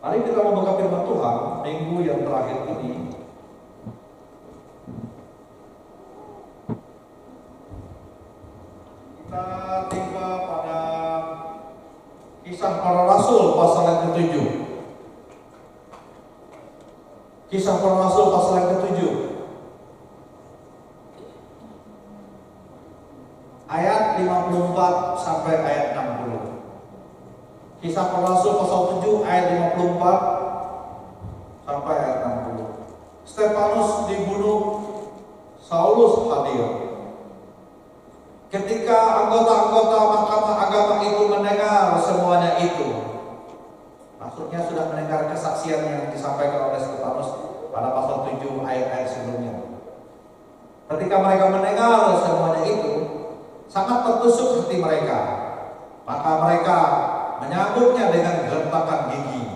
Mari kita membuka firman Tuhan minggu yang terakhir ini. Kita tiba pada Kisah Para Rasul pasal yang ke-7. Kisah Para Rasul pasal yang ke-7. Ayat 54 sampai ayat 60. Kisah Para Rasul pasal 7 ayat 54 sampai ayat 60. Stefanus dibunuh, Saulus hadir. Ketika anggota-anggota Mahkamah Agama itu mendengar semuanya itu, maksudnya sudah mendengar kesaksian yang disampaikan oleh Stefanus pada pasal 7 ayat-ayat sebelumnya. Ketika mereka mendengar semuanya itu, sangat tertusuk hati mereka. Maka mereka menyambutnya dengan gertakan gigi.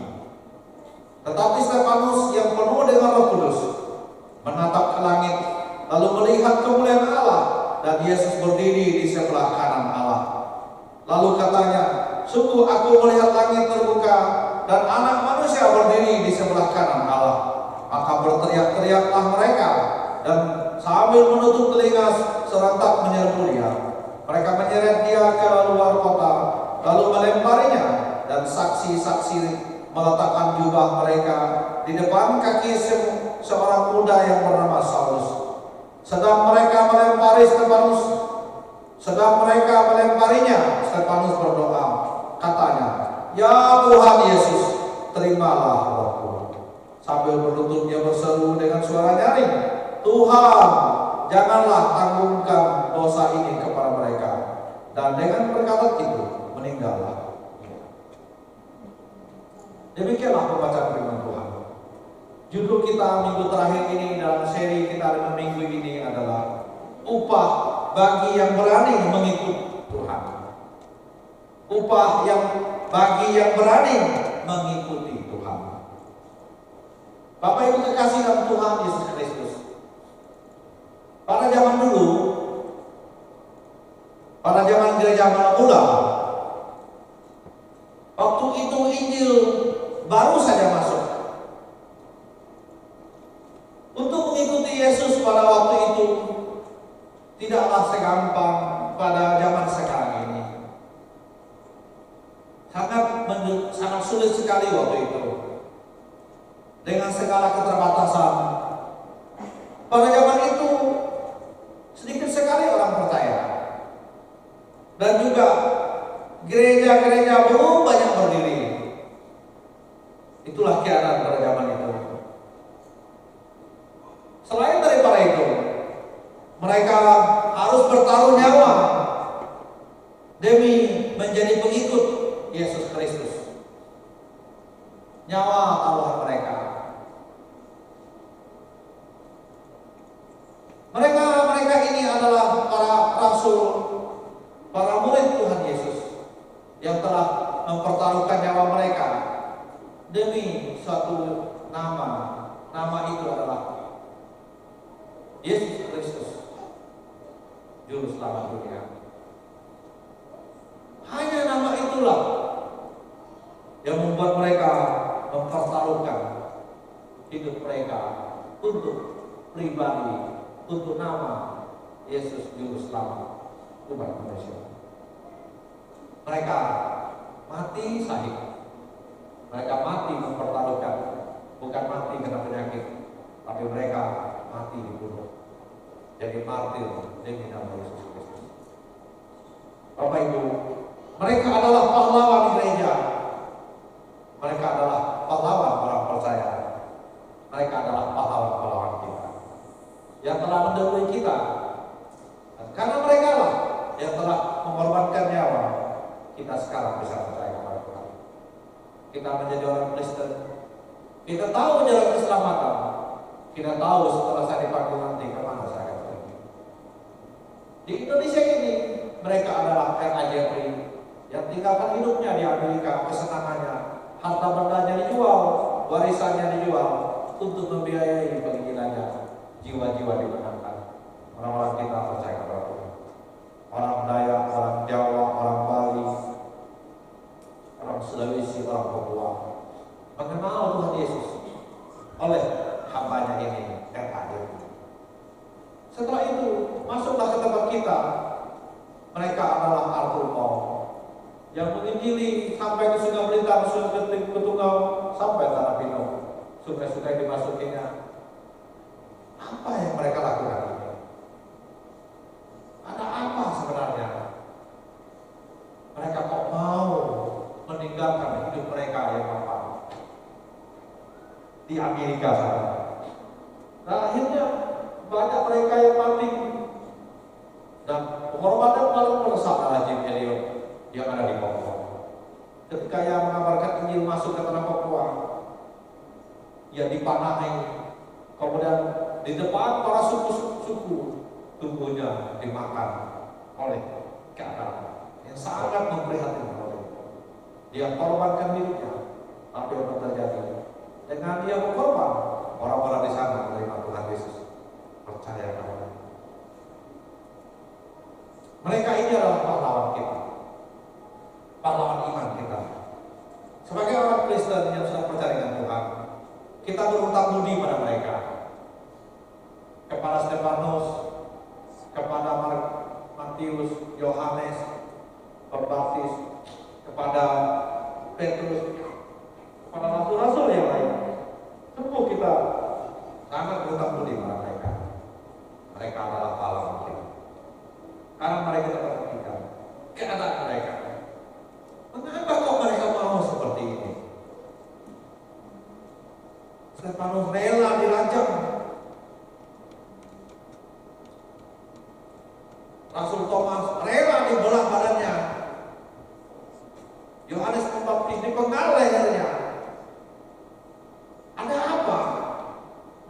Tetapi Stefanus yang penuh dengan Roh Kudus menatap ke langit, lalu melihat kemuliaan Allah dan Yesus berdiri di sebelah kanan Allah. Lalu katanya, sungguh aku melihat langit terbuka dan Anak Manusia berdiri di sebelah kanan Allah. Maka berteriak-teriaklah mereka dan sambil menutup telinga serentak menyerbu dia. Mereka menyeret dia ke luar kota, lalu melemparinya, dan saksi-saksi meletakkan jubah mereka di depan kaki seorang muda yang bernama Saulus. Sedang mereka melemparinya, Stefanus berdoa. Katanya, "Ya Tuhan Yesus, terimalah rohku." Sambil berlutut dia berseru dengan suara nyaring, "Tuhan, janganlah tanggungkan dosa ini kepada mereka." Dan dengan berkata itu, meninggallah. Demikianlah pembacaan firman Tuhan. Judul kita minggu terakhir ini dalam seri kita 5 minggu ini adalah upah bagi yang berani mengikut Tuhan. Upah yang bagi yang berani mengikuti Tuhan. Bapak Ibu kekasih dalam Tuhan Yesus Kristus, pada zaman dulu, pada zaman gereja mula, waktu itu Injil baru saja masuk. Untuk mengikuti Yesus pada waktu itu tidaklah segampang pada zaman sekarang ini. Sangat sulit sekali waktu itu. Dengan segala keterbatasan. Pada zaman itu sedikit sekali orang percaya. Dan juga gereja-gereja belum banyak berdiri. Itulah keadaan pada zaman itu. Selain daripada itu, mereka harus bertaruh nyawa demi menjadi pengikut Yesus Kristus. Nyawa taruhan mereka. Mereka ini adalah para rasul, para murid Tuhan Yesus yang telah mempertaruhkan nyawa mereka demi suatu nama. Nama itu adalah Yesus Kristus, Juru Selamat dunia. Hanya nama itulah yang membuat mereka mempertaruhkan hidup mereka untuk pribadi, untuk nama Yesus Juru Selamat umat manusia. Mereka mati sahih. Mereka mati mempertaruhkan, bukan mati karena penyakit, tapi mereka mati dibunuh. Jadi martir demi nama Yesus Kristus. Bapak Ibu, mereka adalah pahlawan gereja. Mereka adalah pahlawan orang percaya. Mereka adalah pahlawan-pahlawan kita yang telah mendahului kita. Dan karena mereka lah yang telah mengorbankan nyawa, kita sekarang bisa percaya kepada Tuhan. Kita menjadi orang Kristen. Kita tahu jalan keselamatan. Kita tahu setelah saya dipanggil nanti kemana saya akan pergi. Di Indonesia ini mereka adalah R.A. Jeffrey yang tinggalkan hidupnya di Amerika, kesenangannya, harta bendanya dijual, warisannya dijual untuk membiayai penginjilannya. Jiwa-jiwa dimenangkan. Orang-orang kita percaya kepada Tuhan. Orang Dayak, orang Jawa, orang Bali, orang Sulawesi, orang Papua, mengenal Tuhan Yesus oleh hambanya ini yang hadir. Setelah itu masuklah ke tempat kita. Mereka adalah Arturo yang menginjili sampai ke Sungai Melintang, Sungai Ketungau, sampai Tanah Pino. Sungai-sungai dimasukinya. Apa yang mereka lakukan ini? Ada apa sebenarnya? Mereka kok mau meninggalkan hidup mereka yang mapan di Amerika sana. Nah, akhirnya banyak mereka yang mati. Dan pengorbanan paling meresap adalah Jim Elliot yang ada di Papua. Ketika ia mengabarkan Injil masuk ke tanah Papua, ia dipanah, kemudian di depan para suku-suku tubuhnya dimakan oleh keadaan yang sangat memprihatinkan. Dia korbankan dirinya. Apa yang terjadi? Dengan dia berkorban, orang-orang di sana menerima Tuhan Yesus, percaya kepada. Mereka ini adalah pahlawan kita, pahlawan iman kita. Sebagai orang Kristen yang sudah percaya dengan Tuhan, kita berhutang budi pada mereka, kepada Stefanus, kepada Matius, Yohanes, Pembaptis, kepada Petrus, kepada rasul-rasul yang lain. Semua kita sangat berhutang budi pada mereka. Mereka adalah pahlawan kita. Karena mereka memperhatikan keadaan mereka. Mengapa kok mereka mau seperti ini? Stefanus rela dilacak. Rasul Thomas rela dibelah badannya. Yohanes Pembaptis dipenggal lehernya. Ada apa?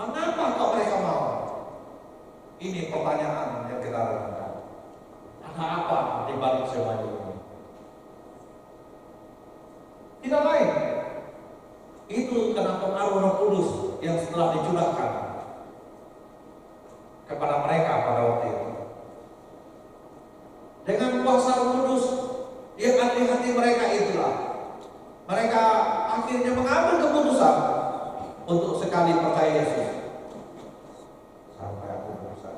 Mengapa kok mereka mau? Ini pertanyaan yang kita lakukan. Ada apa di balik semua ini? Tidak lain, itu karena pengaruh Roh Kudus yang setelah dicurahkan kepada mereka pada waktu itu. Dengan kuasa Roh Kudus yang ada di hati mereka itulah, mereka akhirnya mengambil keputusan untuk sekali percaya Yesus. Sampai aku bisa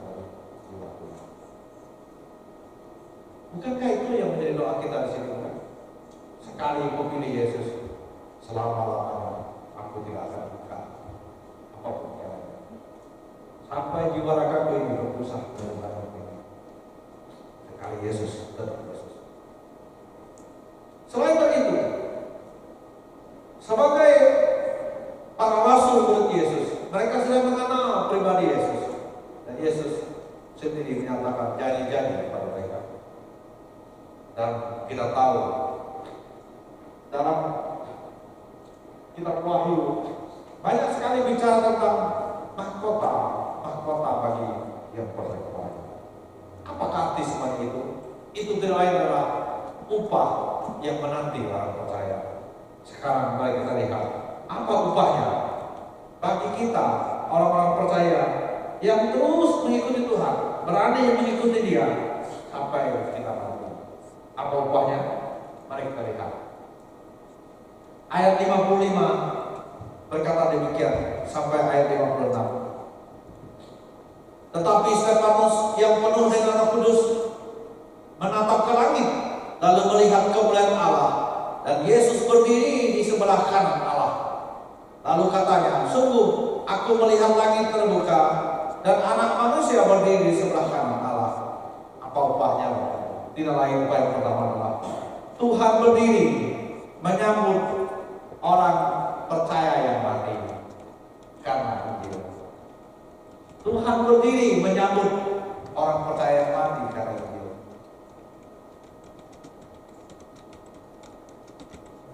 bukankah itu yang menjadi doa kita di sini? Sekali aku pilih Yesus, selama-lamanya aku tidak akan buka apapun yang lain. Sampai jiwa ragaku ini berpusat dengan ini. Sekali Yesus, tetap Yesus. Selain itu, sebagai para rasul menurut Yesus, mereka sudah mengenal pribadi Yesus. Dan Yesus sendiri menyatakan janji-janji kepada mereka. Dan kita tahu dalam kitab Wahyu banyak sekali bicara tentang mahkota bagi yang percaya kepada. Apakah arti seperti itu? Itu tidak lain adalah upah yang menanti orang percaya. Sekarang mari kita lihat apa upahnya bagi kita orang-orang percaya yang terus mengikuti Tuhan, berani mengikuti Dia sampai kita mati. Apa upahnya? Mari kita lihat. Ayat 55 berkata demikian sampai ayat 56. Tetapi Stefanus yang penuh dengan Roh Kudus menatap ke langit, lalu melihat kemuliaan Allah dan Yesus berdiri di sebelah kanan Allah. Lalu katanya, sungguh aku melihat langit terbuka dan Anak Manusia berdiri di sebelah kanan Allah. Apa upahnya? Tidak lain upah yang pertama adalah Tuhan berdiri menyambut orang percaya yang mati karena Injil. Tuhan berdiri menyambut orang percaya yang mati karena Injil.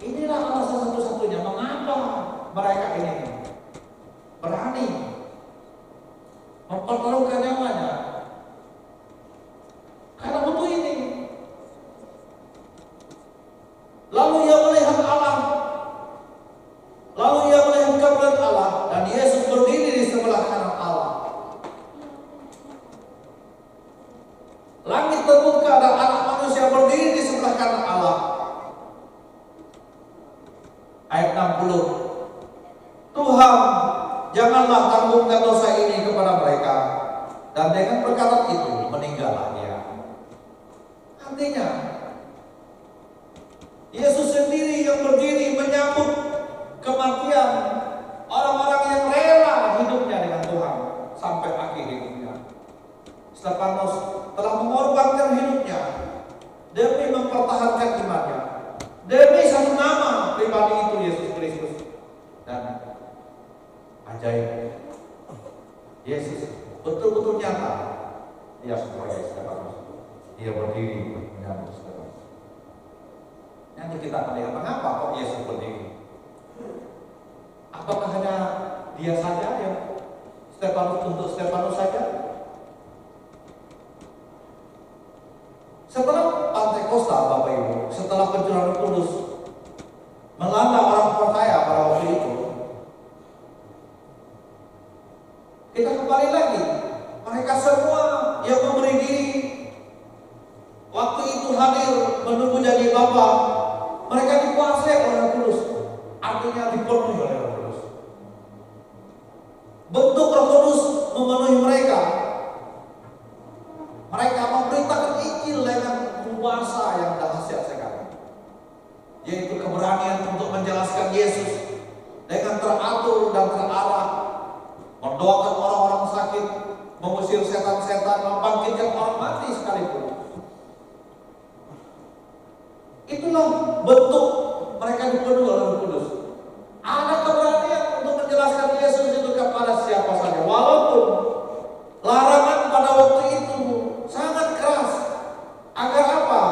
Inilah alasan satu-satunya mengapa mereka ini berani mempertaruhkan nyawanya karena butuh ini. Lalu ia melihat Allah, lalu ia melihat kemuliaan Allah dan Yesus berdiri di sebelah kanan Allah. Langit terbuka dan Anak Manusia berdiri di sebelah kanan Allah. Ayat 60, Tuhan, janganlah tanggungkan dosa ini kepada mereka. Dan dengan perkataan itu meninggallah dia. Artinya Yesus sendiri yang berdiri menyambut kematian orang-orang yang rela hidupnya dengan Tuhan sampai akhir hidupnya. Stefanus telah mengorbankan hidupnya demi mempertahankan imannya, demi satu nama pribadi itu, Yesus Kristus. Dan ajaib, Yesus betul-betul nyata. Dia sebagai Stefanus, dia berdiri menyambut Stefanus. Nanti kita akan lihat mengapa kok Yesus berdiri. Apakah hanya dia saja yang Stefanus, untuk Stefanus saja? Setelah Pentakosta, Bapak Ibu, setelah pencurahan kudus melanda orang percaya pada waktu itu, kita kembali lagi. Mereka semua yang memberi diri waktu itu hadir menunggu jadi Bapa, mereka dikuasai oleh Roh Kudus. Artinya dipenuhi oleh Roh Kudus. Bentuk Roh Kudus memenuhi mereka. Mereka memberitakan Injil dengan kuasa yang dahsyat sekali, yaitu keberanian untuk menjelaskan Yesus dengan teratur dan terarah, mendoakan orang-orang sakit, mengusir setan-setan, membangkitkan orang mati sekalipun. Itulah bentuk mereka dipenuhi oleh Roh Kudus. Ada keberanian untuk menjelaskan Yesus itu kepada siapa saja, walaupun larangan pada waktu itu sangat keras. Agar apa?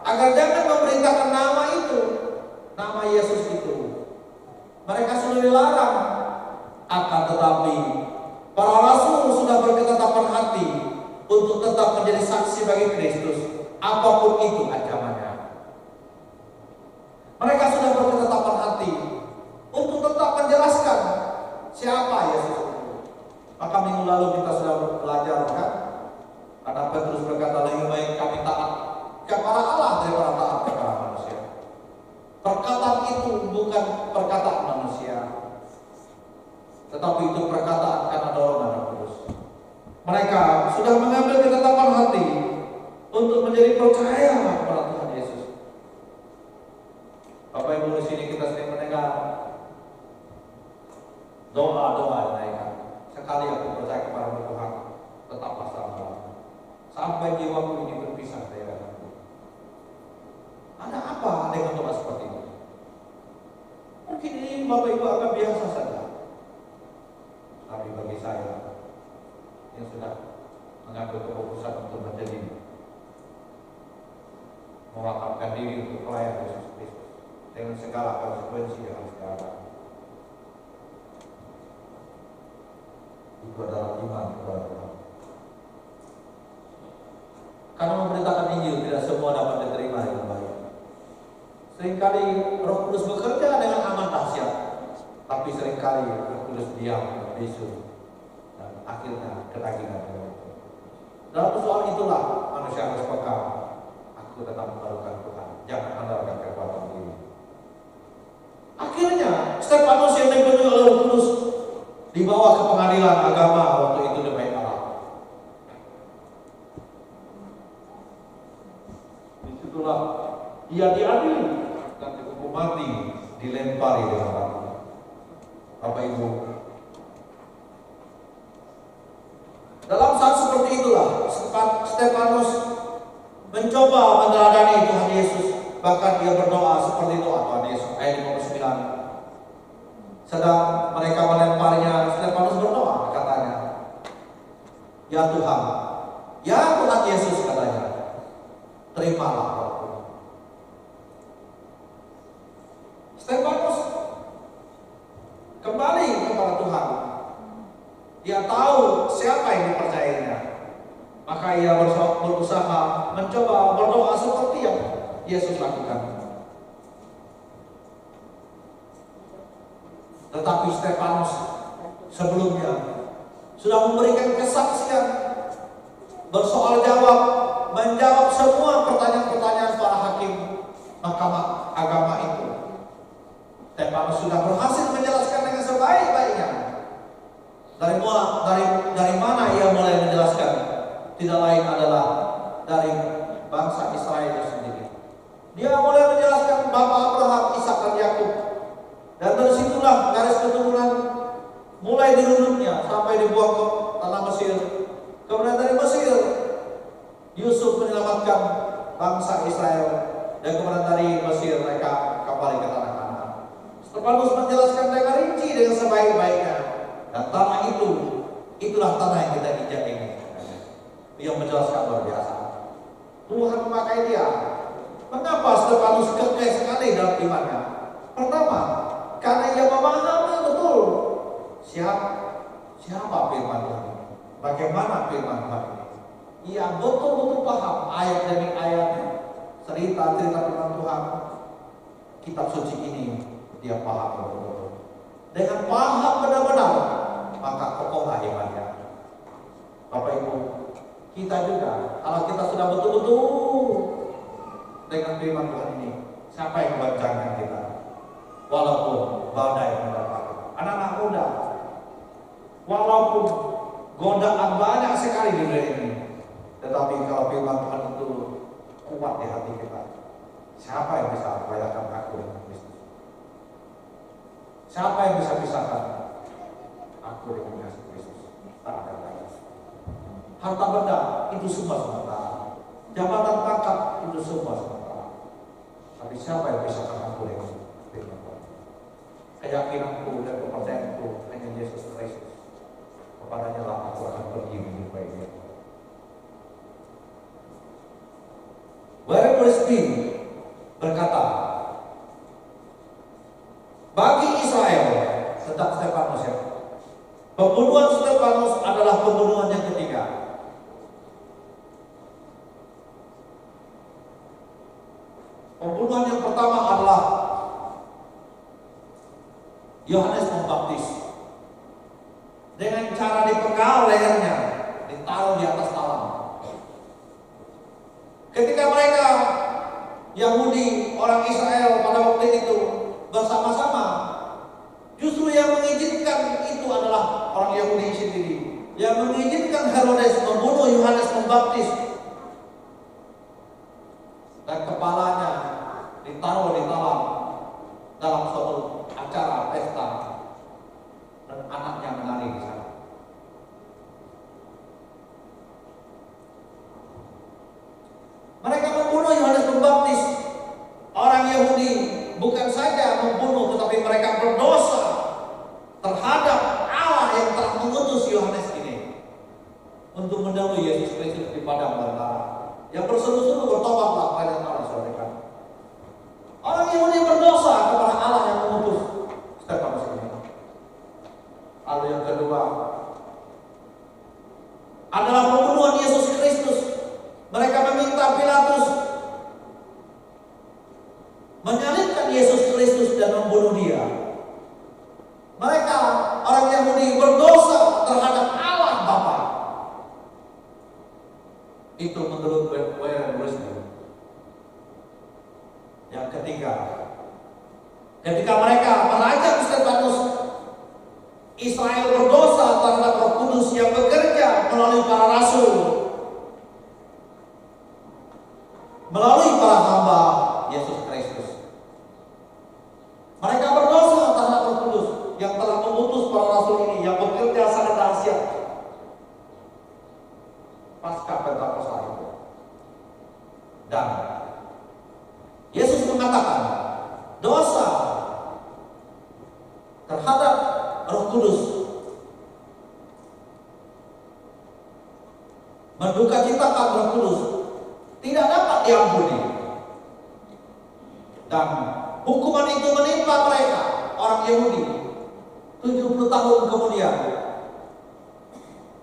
Agar jangan memberitakan nama itu, nama Yesus itu. Mereka sudah dilarang. Akan tetapi para rasul sudah berketetapan hati untuk tetap menjadi saksi bagi Kristus, apapun itu ancamannya. Mereka sudah berketetapan hati untuk tetap menjelaskan siapa Yesus itu. Maka minggu lalu kita sudah belajar, kan? Karena Petrus berkata, lebih baik kami taat kepada Allah daripada taat kepada manusia. Perkataan itu bukan perkataan manusia, tetapi itu perkataan karena dorongan Roh Kudus. Mereka sudah mengambil ketetapan hati untuk menjadi percaya kepada Tuhan Yesus. Bapak Ibu, di sini kita sering mendengar doa-doa dinaikkan. Sekali aku percaya kepada Tuhan, tetaplah sama sampai jiwaku ini berpisah dari aku. Ada apa dengan doa seperti ini? Mungkin ini Bapak Ibu akan biasa saja. Tapi bagi saya yang sudah mengambil keputusan untuk menjadi mewakafkan diri untuk pelayan Yesus Kristus dengan segala konsekuensi yang harus dihadapi, itu adalah iman kepada Tuhan. Karena memberitakan Injil tidak semua dapat diterima dengan baik. Seringkali Roh Kudus bekerja dengan amat dahsyat, tapi seringkali Roh Kudus diam, bisu, dan akhirnya ketagihan. Dalam persoalan itulah manusia harus peka. Aku tetap membarukan Tuhan, jangan andalkan kekuatan diri. Akhirnya Stefanus yang dipenuhi oleh Roh Kudus dibawa ke pengadilan agama waktu itu demi Allah. Disitulah ia diadili dan dihukum mati, dilempari dengan batu. Bapak Ibu, dalam saat seperti itulah Stefanus mencoba meneladani Tuhan Yesus. Bahkan dia berdoa seperti doa Tuhan Yesus ayat 59. Sedang mereka melemparinya, Stefanus berdoa, katanya, ya Tuhan, ya Tuhan Yesus, katanya, terimalah rohku. Stefanus kembali kepada Tuhan. Dia tahu siapa yang dipercayainya. Maka ia berusaha mencoba berdoa seperti yang Yesus lakukan. Tetapi Stefanus sebelumnya sudah memberikan kesaksian, bersoal jawab, menjawab semua pertanyaan-pertanyaan para hakim mahkamah agama itu. Stefanus sudah berhasil menjelaskan dengan sebaik-baiknya. Dari mana ia mulai menjelaskan? Tidak lain adalah dari bangsa Israel itu sendiri. Dia mulai menjelaskan Bapak Abraham, Ishak dan Yakub. Dan dari situlah garis keturunan mulai dirunutnya sampai dibuang ke tanah Mesir. Kemudian dari Mesir Yusuf menyelamatkan bangsa Israel, dan kemudian dari Mesir mereka kembali ke tanah Kanaan. Stefanus menjelaskan dengan rinci dengan sebaik-baiknya, dan tanah itulah tanah yang kita injak ini. Dia menjelaskan luar biasa. Tuhan memakai dia. Mengapa Stefanus kekeh sekali dalam imannya? Pertama, karena ia memahami betul siapa firman Tuhan ini, bagaimana firman Tuhan ini. Ia betul-betul paham ayat demi ayat, cerita-cerita firman Tuhan, kitab suci ini dia paham betul-betul. Dengan paham benar-benar, maka kokohlah imannya. Bapak Ibu, kita juga, kalau kita sudah betul-betul dengan firman Tuhan ini, siapa yang goncangkan kita? Walaupun badai menerpa anak-anak muda, walaupun godaan banyak sekali di dunia ini, tetapi kalau firman Tuhan itu kuat di hati kita, siapa yang bisa membedakan aku dengan Kristus? Siapa yang bisa pisahkan aku dengan Kristus? Tak ada lagi. Harta benda itu semua sementara, jabatan pangkat itu semua sementara, tapi siapa yang bisa aku dengan firman Tuhan? Keyakinanku dan kepercayaanku hanya Yesus Kristus. Kepadanya lah aku akan pergi menuju baiknya. Warren Wiersbe berkata, bagi Israel tentang Stefanus, pembunuhan Stefanus adalah pembunuhan yang ketiga. Pembunuhan yang pertama adalah Yohanes Pembaptis dengan cara dipenggal lehernya, ditaruh di atas talam. Ketika mereka Yahudi, orang Israel pada waktu itu bersama-sama, justru yang mengizinkan itu adalah orang Yahudi sendiri. Yang mengizinkan Herodes membunuh Yohanes Pembaptis, dan kepalanya ditaruh di talam dalam suatu acara pesta, dan anaknya menari di sana. Mereka membunuh Yohanes Pembaptis. Orang Yahudi bukan saja membunuh, tetapi mereka berdosa terhadap Allah yang telah mengutus Yohanes ini untuk mendahului Yesus Kristus di padang belantara. Yang berseru-seru bertobatlah pada Allah saudara. Orang Yahudi berdosa kepada Allah yang mengutus Stefanus ini. Lalu yang kedua adalah pembunuhan Yesus Kristus. Mereka meminta Pilatus menyalibkan Yesus Kristus dan membunuh dia. Mereka, orang Yahudi, berdosa terhadap Allah Bapa. Itu menurut Warren Wiersbe. Yang ketiga, ketika mereka merajam Stefanus, Israel berdosa terhadap Roh Kudus yang bekerja melalui para rasul, melalui para hamba Yesus Kristus. Mereka berdosa terhadap Roh Kudus yang telah memutus para rasul ini, yang bekerja sangat dahsyat pasca Pentakosta itu. Dan Yesus mengatakan dosa terhadap Roh Kudus, menduka citakan Roh Kudus, tidak dapat diampuni. Dan hukuman itu menimpa mereka, orang Yahudi. 70 tahun kemudian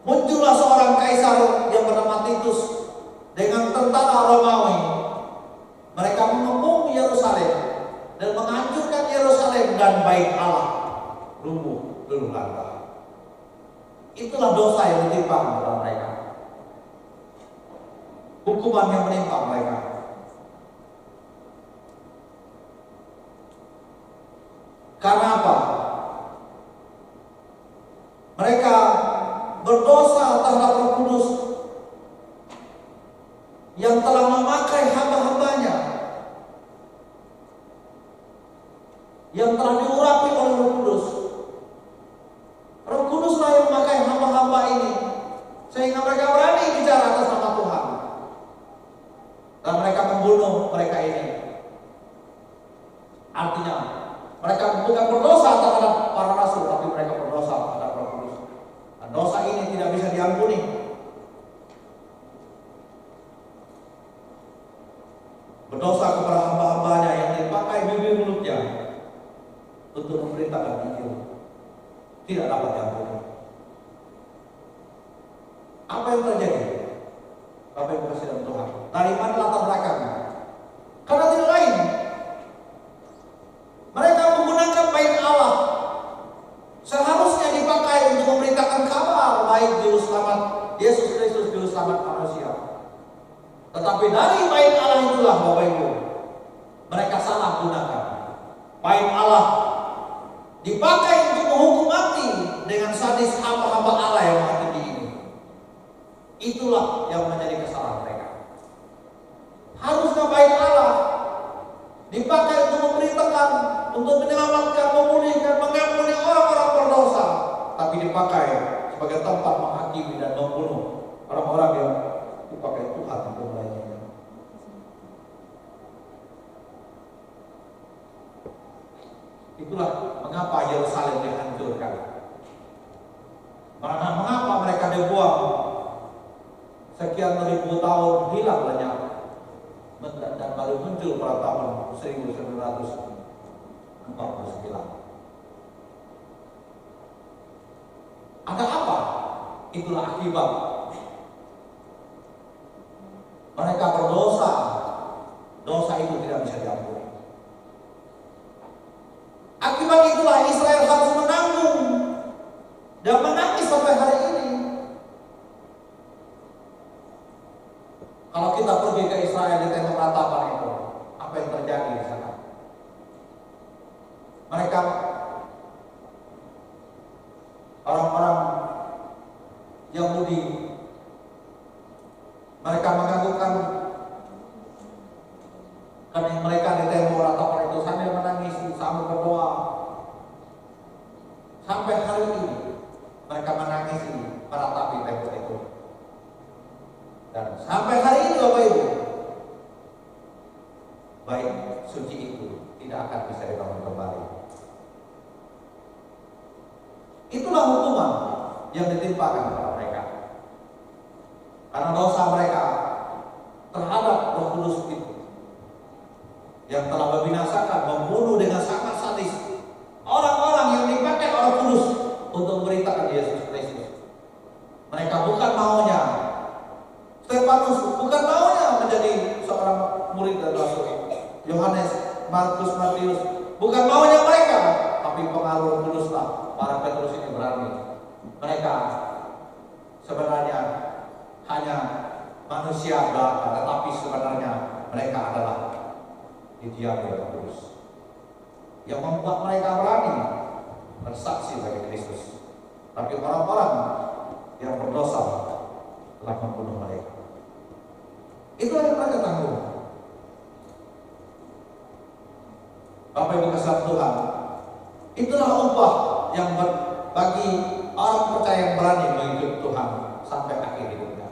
muncullah seorang kaisar yang bernama Titus dengan tentara Romawi. Mereka mengepung Yerusalem dan menghancurkan Yerusalem, dan bait Allah lumpuh luluh lantak. Itulah dosa yang menimpa kepada mereka, hukuman yang menimpa mereka. Karena apa? Mereka berdosa terhadap Roh Kudus yang telah memakai hamba-hambanya, yang telah diurapi oleh Roh Kudus. Roh Kuduslah yang memakai hamba-hamba ini sehingga mereka berani bicara atas nama Tuhan. Dan mereka membunuh mereka ini. Artinya mereka bukan berdosa terhadap para rasul, tapi mereka berdosa terhadap Roh Kudus. Dan dosa ini tidak bisa diampuni. Berdosa kepada hamba-hambanya yang dipakai bibir mulutnya untuk memberitakan Injil tidak dapat diampuni. Apa yang terjadi? Bapak Ibu kasih dalam Tuhan, dari mana latar belakangnya? Karena tidak lain, mereka menggunakan bait Allah seharusnya dipakai untuk memberitakan kabar baik juru selamat Yesus Kristus, juru selamat manusia. Tetapi dari bait Allah itulah Bapak Ibu, mereka salah gunakan. Bait Allah dipakai untuk menghukum mati dengan sadis hamba-hamba Allah yang mati di ini. Itulah yang menjadi kesalahan mereka. Harusnya bait Allah dipakai untuk memberitakan, untuk menyelamatkan, memulihkan, mengampuni orang-orang berdosa, tapi dipakai sebagai tempat menghakimi dan membunuh orang-orang yang dipakai Tuhan untuk melayaninya. Itulah mengapa Yerusalem dihancurkan. Mengapa mereka dibuang sekian ribu tahun hilang lenyap dan baru muncul pada tahun 1949. Ada apa? Itulah akibat. Mereka berdosa. Dosa itu tidak bisa diampuni. Akibat itulah Israel harus menanggung dan menangis sampai hari ini. Kalau kita pergi ke Israel di tembok ratapan itu, apa yang terjadi di sana? Mereka orang-orang Yahudi, mereka menggantungkan karena mereka di tembok ratapan itu sambil menangis, sambil berdoa. Sampai hari ini mereka menangisi meratapi tembok itu. Dan sampai hari ini Bapak Ibu, bait suci itu tidak akan bisa dibangun kembali. Itulah hukuman yang ditimpakan kepada mereka karena dosa mereka terhadap Roh Kudus itu yang telah membinasakan, membunuh dengan sangat sadis orang-orang yang dipakai Roh Kudus untuk memberitakan Yesus Kristus. Mereka bukan maunya Stefanus, bukan maunya menjadi seorang murid dan rasul. Yohanes, Markus, Matius, bukan maunya mereka, tapi pengaruh Roh Kuduslah para Petrus ini berani. Mereka sebenarnya hanya manusia belaka, tetapi sebenarnya mereka adalah didiami Roh Kudus yang membuat mereka berani bersaksi bagi Kristus. Tapi orang-orang yang berdosa telah membunuh mereka. Itulah yang mereka tanggung. Bapak Ibu kasih Tuhan, itulah upah yang bagi orang percaya yang berani mengikut Tuhan sampai akhir hidupnya.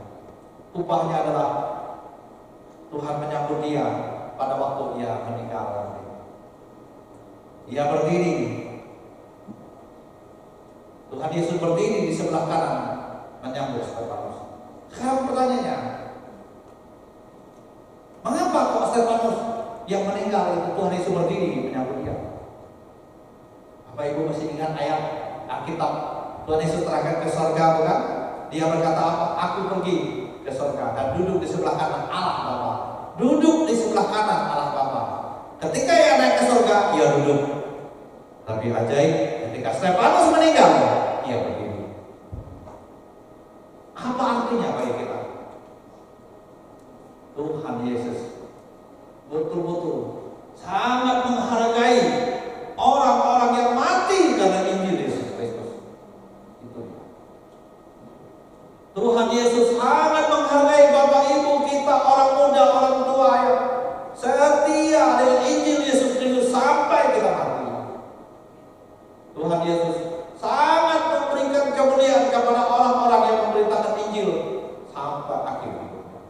Upahnya adalah Tuhan menyambut dia pada waktu dia meninggal nanti. Dia berdiri, Tuhan Yesus berdiri di sebelah kanan menyambut Stefanus. Sekarang pertanyaannya, mengapa kok Stefanus yang meninggal itu Tuhan Yesus berdiri menyambut dia? Bapak Ibu masih ingat ayat Alkitab Tuhan Yesus terangkat ke surga, bukan? Dia berkata apa? Aku pergi ke surga dan duduk di sebelah kanan Allah Bapa. Duduk di sebelah kanan Allah Bapa. Ketika ia naik ke surga, ia duduk. Tapi ajaib, ketika Stefanus meninggal, ia berdiri. Apa artinya bagi kita? Tuhan Yesus betul-betul sangat menghargai orang-orang yang mati karena Injil Yesus Kristus. Itu Tuhan Yesus sangat menghargai Bapak Ibu kita, orang muda, orang tua yang setia dengan Injil Yesus Kristus sampai kita mati. Tuhan Yesus sangat memberikan kemuliaan kepada orang-orang yang memberitakan Injil sampai akhir hidupnya.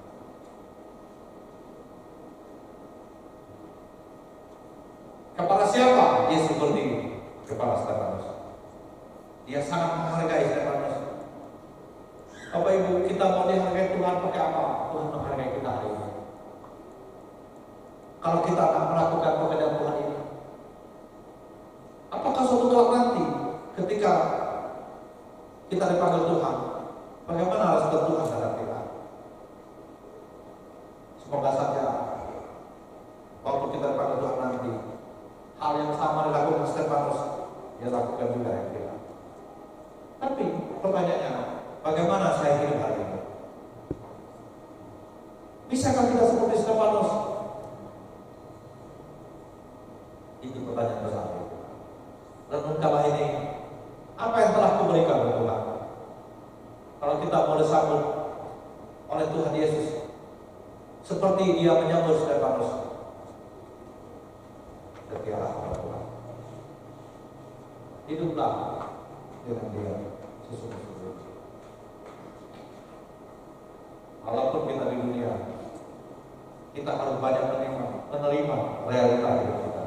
Kepada siapa Yesus berdiri? Kepada Stefanus. Dia sangat menghargai Stefanus. Bapak Ibu, kita mau dihargai Tuhan pakai apa? Tuhan menghargai kita hari ini. Kalau kita akan melakukan pekerjaan Tuhan ini, apakah suatu kelak nanti ketika kita dipanggil Tuhan, bagaimana respon Tuhan terhadap kita? Semoga saja waktu kita dipanggil Tuhan nanti, hal yang sama dilakukan Stefanus, dia lakukan juga yang kita. Tapi pertanyaannya, bagaimana saya hidup hari ini? Bisakah kita seperti Stefanus? Itu pertanyaan besar. Renungkanlah ini, apa yang telah kuberikan oleh Tuhan? Kalau kita mau disambut oleh Tuhan Yesus seperti dia menyambut Stefanus, setialah kepada Tuhan. Hiduplah dengan dia sesungguh-sungguhnya. Walaupun kita di dunia, kita harus banyak menerima realita hidup kita.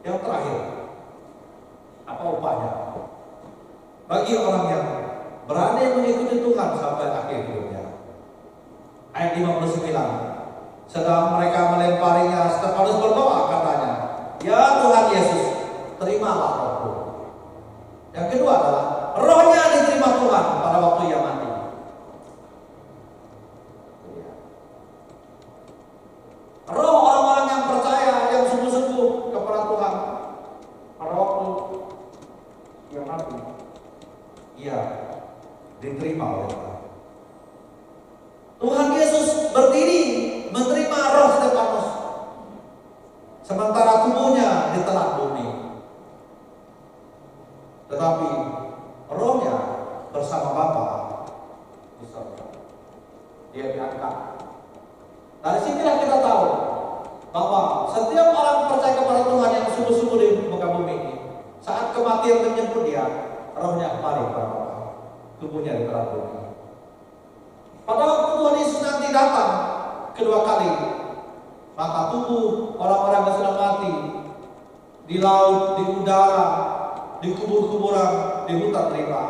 Yang terakhir, apa upahnya? Bagi orang yang berani mengikuti Tuhan sampai akhir hidupnya. Ayat 59, sedang mereka melemparinya, Stefanus berdoa katanya, ya Tuhan Yesus, terimalah rohku. Yang kedua adalah rohnya diterima Tuhan pada waktu ia mati. Roh orang-orang yang percaya, yang sungguh-sungguh kepada Tuhan pada waktu ia mati, ia diterima oleh Tuhan. Tuhan Yesus berdiri menerima roh Stefanus, sementara tubuhnya ditelan bumi. Tetapi rohnya bersama Bapa di surga. Dia diangkat. Dari sinilah kita tahu bahwa setiap orang percaya kepada Tuhan yang sungguh-sungguh di muka bumi ini, saat kematian menjemput dia, rohnya kembali kepada Bapa, tubuhnya ditelan bumi. Pada waktu Tuhan Yesus nanti datang kedua kali, maka tubuh orang-orang yang sudah mati di laut, di udara, di kubur-kuburan, di hutan rimba,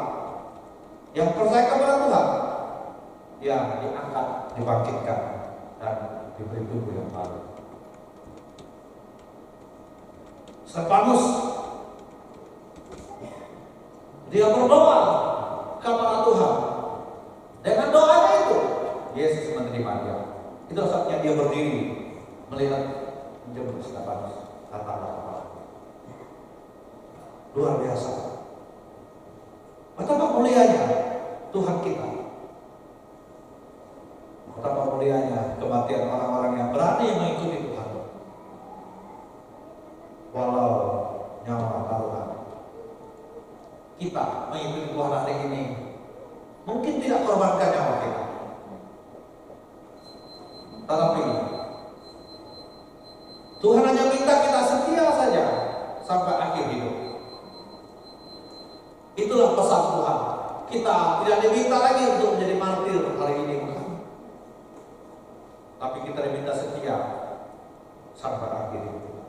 yang percaya kepada Tuhan, dia diangkat, dibangkitkan, dan diberi tubuh yang baru. Stefanus, dia berdoa kepada Tuhan. Dengan doanya itu, Yesus menerima dia. Itu saatnya dia berdiri melihat menjemput Stefanus, katakanlah, luar biasa. Betapa mulianya Tuhan kita. Betapa mulianya kematian orang-orang yang berani mengikuti Tuhan. Walau nyawa taruhan, kita mengikuti Tuhan hari ini mungkin tidak korbankan nyawa kita, tetapi Tuhan hanya minta kita setia saja sampai akhir hidup. Itulah pesan Tuhan. Kita tidak diminta lagi untuk menjadi martir hari ini, tapi kita diminta setia sampai akhir hidup.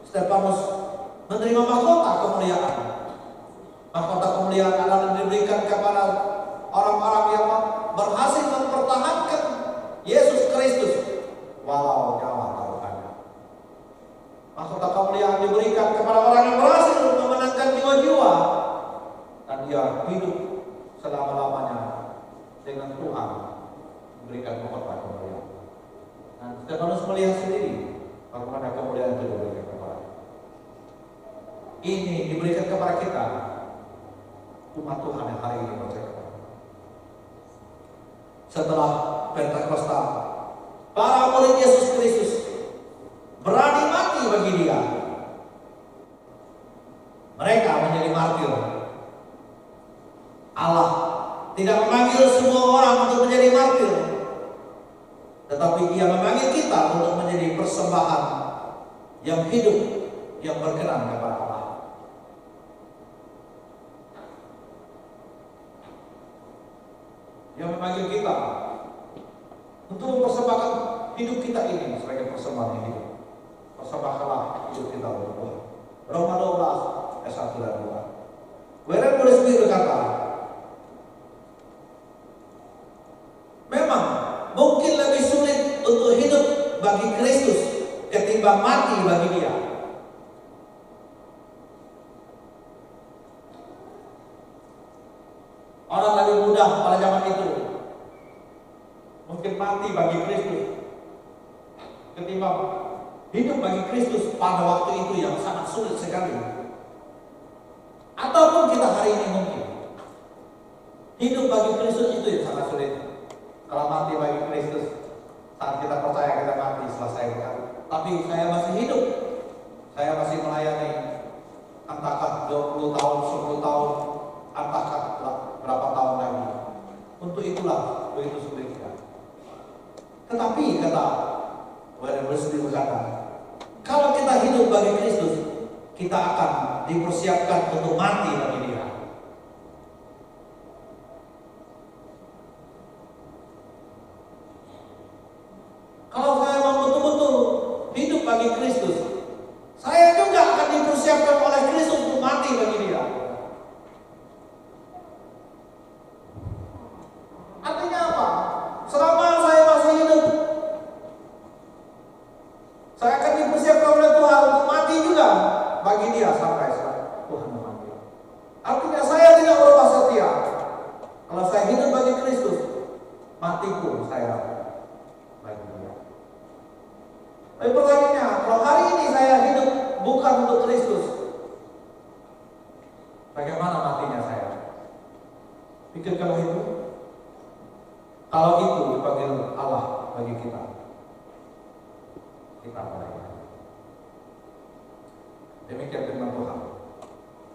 Stefanus menerima mahkota kemuliaan. Mahkota kemuliaan akan diberikan kepada orang-orang yang berhasil mempertahankan Yesus Kristus walau nyawa taruhannya. Mahkota kemuliaan diberikan kepada orang yang berhasil memenangkan jiwa-jiwa, dan dia hidup selama-lamanya dengan Tuhan, memberikan mahkota kemuliaan. Dan Stefanus melihat sendiri bagaimana kemuliaan itu diberikan kepada ini, diberikan kepada kita, umat Tuhan yang hari ini percaya. Setelah Pentakosta, para murid Yesus Kristus berani mati bagi dia. Mereka menjadi martir. Allah tidak memanggil semua orang untuk menjadi martir, tetapi Ia memanggil kita untuk menjadi persembahan yang hidup, yang berkenan kepada Allah. Yang memanggil kita untuk mempersembahkan hidup kita ini sebagai persembahan yang hidup. Persembahkanlah hidup kita untuk Tuhan. Roma 12 ayat 1 dan 2. Wherever Holy Spirit berkata, memang mungkin lebih sulit untuk hidup bagi Kristus ketimbang mati bagi Dia. Orang lebih mudah pada zaman itu mungkin mati bagi Kristus ketimbang hidup bagi Kristus pada waktu itu yang sangat sulit sekali. Ataupun kita hari ini mungkin hidup bagi Kristus itu yang sangat sulit. Kalau mati bagi Kristus, saat kita percaya kita mati selesai kan. Tapi saya masih hidup, saya masih melayani, entahkah 20 tahun, 10 tahun, entahkah berapa tahun lagi. Untuk itulah begitu sulitnya. Tetapi kata William Wesley berkata, kalau kita hidup bagi Kristus, kita akan dipersiapkan untuk mati bagi Dia. Kalau saya mau betul-betul hidup bagi Kristus, saya juga akan dipersiapkan oleh Kristus untuk mati bagi Dia. Artinya apa? Selama saya masih hidup, saya akan dipersiapkan oleh Tuhan untuk mati juga bagi Dia sampai Tuhan memanggil. Artinya saya tidak berubah setia. Kalau saya hidup bagi Kristus, mati pun saya bagi Dia. Tapi pertanyaannya, kalau hari ini saya hidup bukan untuk Kristus, bagaimana matinya saya? Pikirkanlah itu. Kalau itu dipanggil Allah bagi kita, kita percaya. Demikian firman Tuhan.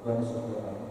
Tuhan Yesus berkata.